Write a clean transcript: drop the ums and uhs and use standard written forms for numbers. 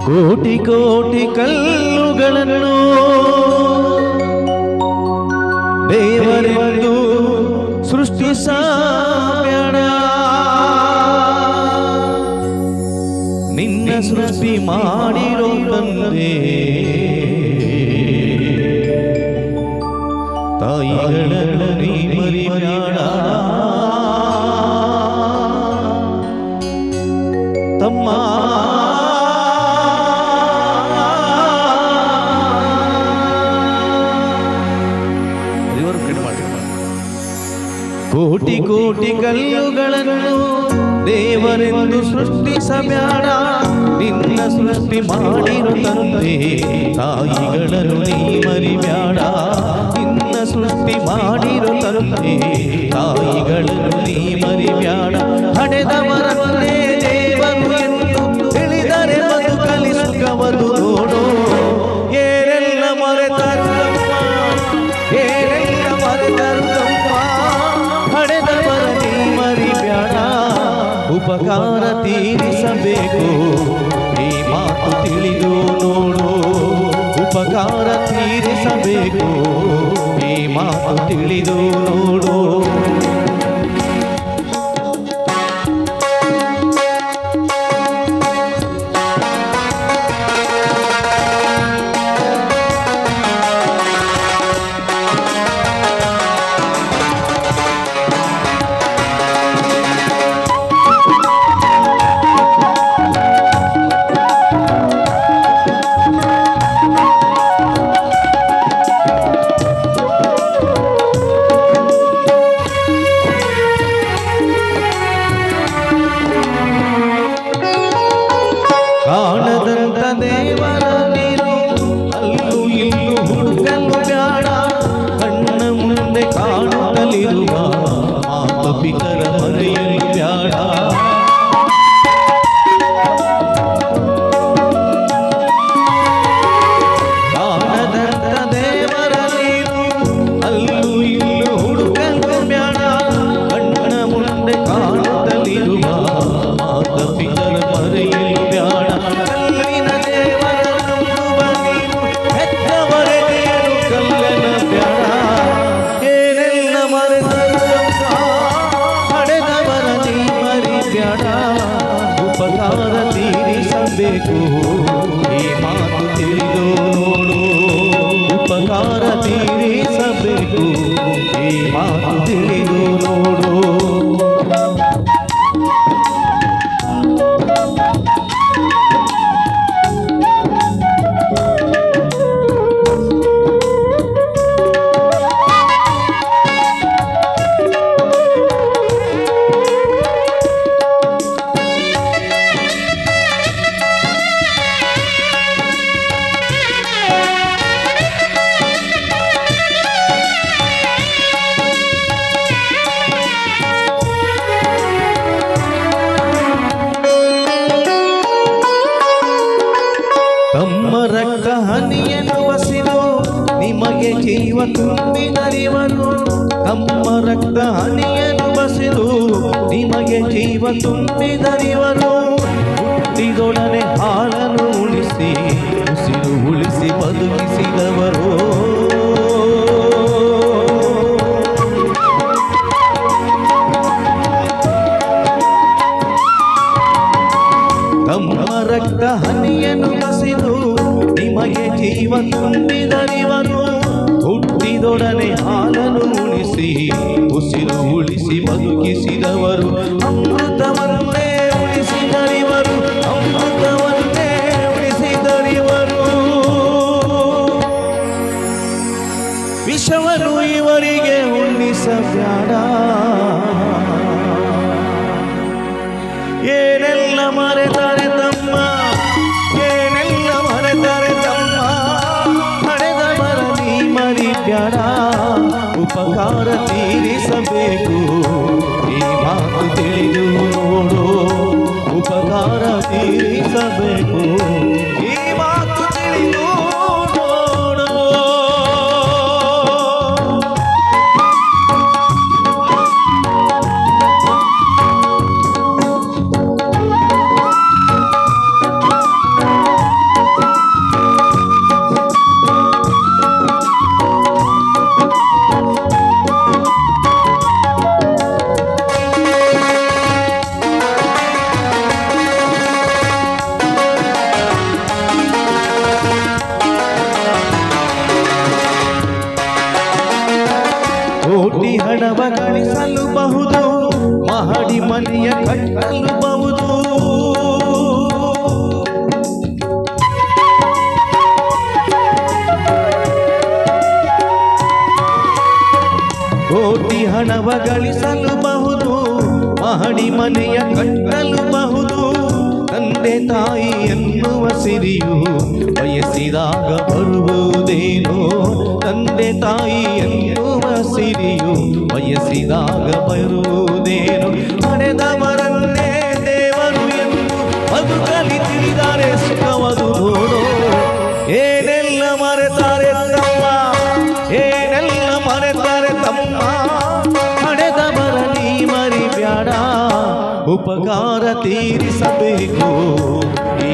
ಕೋಟಿ ಕೋಟಿ ಕಲ್ಲುಗಳನ್ನು ದೇವರೆಂದು ಸೃಷ್ಟಿಸಬೇಡ, ನಿನ್ನ ಸೃಷ್ಟಿ ಮಾಡಿರೋ ತಂದೆ ತಾಯಿಗಳನ್ನು ನೀ ಮರಿಬೇಡ ತಮ್ಮ. ಕೋಟಿ ಕೋಟಿ ಕಲ್ಲುಗಳನ್ನು ದೇವರೆಂದು ಸೃಷ್ಟಿಸಬೇಡ, ನಿನ್ನ ಸೃಷ್ಟಿ ಮಾಡಿರೋ ತಂದೆ ತಾಯಿಗಳನ್ನು ನೀ ಮರಿಬೇಡ, ನಿನ್ನ ಸೃಷ್ಟಿ ಮಾಡಿರೋ ತಂದೆ ತಾಯಿಗಳನ್ನು ನೀ ಮರಿಬೇಡ. ಹಡೆದವರನ್ನೇ ದೇವರು ಎಂದು ತಿಳಿದರೆ ಬದುಕಲಿ ಸುಖವದು ನೋಡು. ಏನೆಲ್ಲ ಮರೆತರುತ್ತಮ್ಮ, ಏನೆಲ್ಲ ಮರೆತರುತ್ತಮ್ಮ, ಹಡೆದವರ ನೀ ಮರಿಬೇಡ, ಉಪಕಾರ ತೀರಿಸಬೇಕು ಈ ಮಾತು ತಿಳಿದು ನೋಡು. ಉಪಕಾರ ತೀರಿಸಬೇಕು ಈ ಮಾತು ತಿಳಿದು ನೋಡು. ಕಾಣದಂತ ದೇವರ ನೀನು ಅಲ್ಲೂ ಇಲ್ಲೂ ಹುಡುಕಲು ಬೇಡ, ಕಣ್ಣ ಮುಂದೆ ಕಾಣುತ್ತಲಿರುವ ಮಾತಪಿತರ ಮರೆಯಲು ಬೇಡ. ಕಾಣದಂತ ದೇವರ ನೀನು ಅಲ್ಲೂ ಇಲ್ಲೂ ಹುಡುಕಲು ಬೇಡ, ಕಣ್ಣ ಮುಂದೆ ಕಾಣುತ್ತಲಿರುವ ಮಾತಪಿತರ ಮರೆಯಲು ಬೇಡ. ಉಪಕಾರ ತೀರಿಸಬೇಕು ಈ ಮಾತು ತಿಳಿದು ನೋಡು. ಉಪಕಾರ ತೀರಿಸಬೇಕು ಈ ಮಾತು ತಿಳಿದು ನೋಡು. ತಮ್ಮ ರಕ್ತ ಹನಿಯನ್ನು ಬಸಿದು ನಿಮಗೆ ಜೀವ ತುಂಬಿದರಿವನು, ತಮ್ಮ ರಕ್ತ ಹನಿಯನ್ನು ಬಸಿದು ನಿಮಗೆ ಜೀವ ತುಂಬಿದರಿವನು. ಹುಟ್ಟಿದೊಡನೆ ಹಾಲನ್ನು ಉಳಿಸಿ ಉಸಿರು ಉಳಿಸಿ ಬದುಕಿಸಿದವರು, ತಮ್ಮ ರಕ್ತ ಹನಿಯನ್ನು ಬಸಿದು ನಿಮಗೆ ಜೀವ ತುಂಬಿದರಿವನು. ಹುಟ್ಟಿದೊಡನೆ ಹಾಲನ್ನು ಉಳಿಸಿ ಉಸಿರು ಉಳಿಸಿ ಬದುಕಿಸಿದವರು, ಅಮೃತವನ್ನೇ ಉಳಿಸಿದರಿವರು, ಅಮೃತವನ್ನೇ ಉಳಿಸಿದರಿವರು. ವಿಷವನ್ನು ಇವರಿಗೆ ಉಣಿಸಬೇಡ, ಏನೆಲ್ಲ ಮರೆತಾರೆ ತಮ್ಮ, ಏನೆಲ್ಲ ಮರೆತಾರೆ ತಮ್ಮ, ಹಡೆದವರ ನೀ ಮರಿಬೇಡ, ಉಪಕಾರ ತೀರಿಸಬೇಕು ಈ ಮಾತು ತಿಳಿದು ನೋಡು. ಉಪಕಾರ ತೀರಿಸಬೇಕು ಈ ಮಾತು ತಿಳಿದು ನೋಡು. ಕಟ್ಟಲಬಹುದು. ಕೋಟಿ ಹಣವ ಗಳಿಸಲಬಹುದು, ಮಹಡಿ ಮನೆಯ ಕಟ್ಟಲಬಹುದು. ತಂದೆ ತಾಯಿ ಎನ್ನುವ ಸಿರಿಯು ಬಯಸಿದಾಗ ಬರುವುದೇನೋ, ತಂದೆ ತಾಯಿ ಎನ್ನುವ ಸಿರಿಯು ಬಯಸಿದಾಗ ಬರುವುದೇನೋ. ಪಡೆದವರನ್ನೇ ದೇವರು ಎಂದು ಬದುಕಲಿ ತಿಳಿದರೆ ಸುಖವದು ನೋಡೋ. ಏನೆಲ್ಲ ಮರೆತಾರೆ ತಮ್ಮ, ಏನೆಲ್ಲ ಮರೆತಾರೆ ತಮ್ಮ, ಪಡೆದವರ ನೀ ಮರಿಬ್ಯಾಡ, ಉಪಕಾರ ತೀರಿಸಬೇಕು ಈ